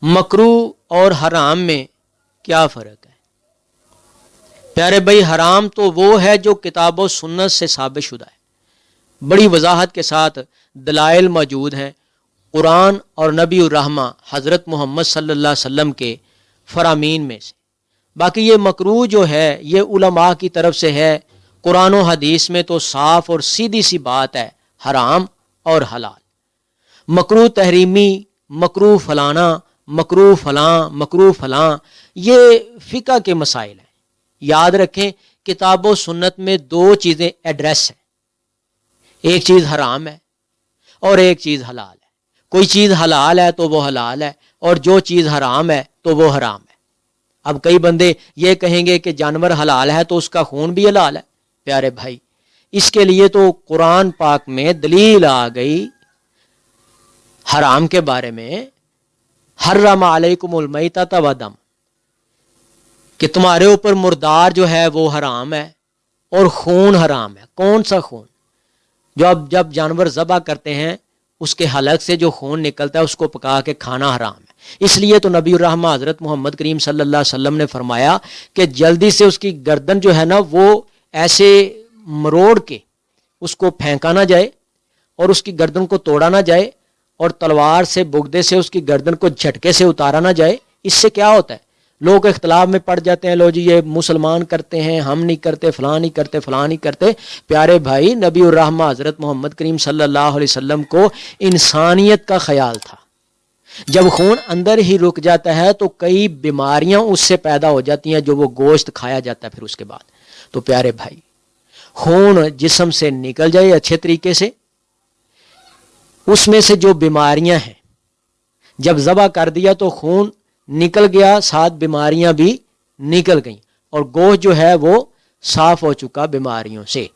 مکروہ اور حرام میں کیا فرق ہے؟ پیارے بھائی، حرام تو وہ ہے جو کتاب و سنت سے ثابت شدہ ہے، بڑی وضاحت کے ساتھ دلائل موجود ہیں قرآن اور نبی الرحمہ حضرت محمد صلی اللہ علیہ وسلم کے فرامین میں سے۔ باقی یہ مکروہ جو ہے یہ علماء کی طرف سے ہے، قرآن و حدیث میں تو صاف اور سیدھی سی بات ہے، حرام اور حلال۔ مکروہ تحریمی، مکروہ فلانا، مکروہ فلاں، مکروہ فلاں، یہ فقہ کے مسائل ہیں۔ یاد رکھیں، کتاب و سنت میں دو چیزیں ایڈریس ہیں، ایک چیز حرام ہے اور ایک چیز حلال ہے۔ کوئی چیز حلال ہے تو وہ حلال ہے، اور جو چیز حرام ہے تو وہ حرام ہے۔ اب کئی بندے یہ کہیں گے کہ جانور حلال ہے تو اس کا خون بھی حلال ہے۔ پیارے بھائی، اس کے لیے تو قرآن پاک میں دلیل آ گئی حرام کے بارے میں، حرم علیکم المیتۃ والدم، کہ تمہارے اوپر مردار جو ہے وہ حرام ہے اور خون حرام ہے۔ کون سا خون؟ جب جانور ذبح کرتے ہیں اس کے حلق سے جو خون نکلتا ہے اس کو پکا کے کھانا حرام ہے۔ اس لیے تو نبی الرحمہ حضرت محمد کریم صلی اللہ علیہ وسلم نے فرمایا کہ جلدی سے اس کی گردن جو ہے نا وہ ایسے مروڑ کے اس کو پھینکا نہ جائے اور اس کی گردن کو توڑا نہ جائے، اور تلوار سے بگدے سے اس کی گردن کو جھٹکے سے اتارا نہ جائے۔ اس سے کیا ہوتا ہے؟ لوگ اختلاف میں پڑ جاتے ہیں، لو جی یہ مسلمان کرتے ہیں، ہم نہیں کرتے، فلاں نہیں کرتے، فلاں نہیں کرتے۔ پیارے بھائی، نبی الرحمہ حضرت محمد کریم صلی اللہ علیہ وسلم کو انسانیت کا خیال تھا۔ جب خون اندر ہی رک جاتا ہے تو کئی بیماریاں اس سے پیدا ہو جاتی ہیں جو وہ گوشت کھایا جاتا ہے پھر اس کے بعد۔ تو پیارے بھائی، خون جسم سے نکل جائے اچھے طریقے سے، اس میں سے جو بیماریاں ہیں جب ذبح کر دیا تو خون نکل گیا، ساتھ بیماریاں بھی نکل گئیں، اور گوشت جو ہے وہ صاف ہو چکا بیماریوں سے،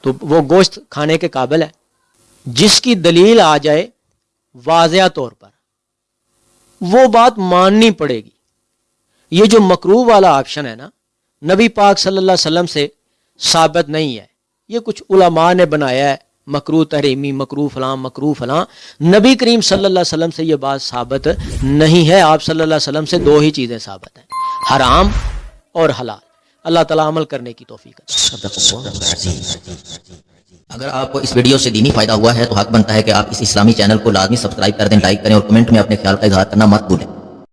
تو وہ گوشت کھانے کے قابل ہے۔ جس کی دلیل آ جائے واضح طور پر، وہ بات ماننی پڑے گی۔ یہ جو مکروہ والا آپشن ہے نا، نبی پاک صلی اللہ علیہ وسلم سے ثابت نہیں ہے، یہ کچھ علماء نے بنایا ہے، مکروہ تحریمی، مکروہ فلاں، مکروہ فلاں۔ نبی کریم صلی اللہ علیہ وسلم سے یہ بات ثابت نہیں ہے۔ آپ صلی اللہ علیہ وسلم سے دو ہی چیزیں ثابت ہیں، حرام اور حلال۔ اللہ تعالیٰ عمل کرنے کی توفیق عطا۔ اگر آپ کو اس ویڈیو سے دینی فائدہ ہوا ہے تو حق بنتا ہے کہ آپ اس اسلامی چینل کو لازمی سبسکرائب کر دیں، لائک کریں اور کمنٹ میں اپنے خیال کا اظہار کرنا مت بھولیں۔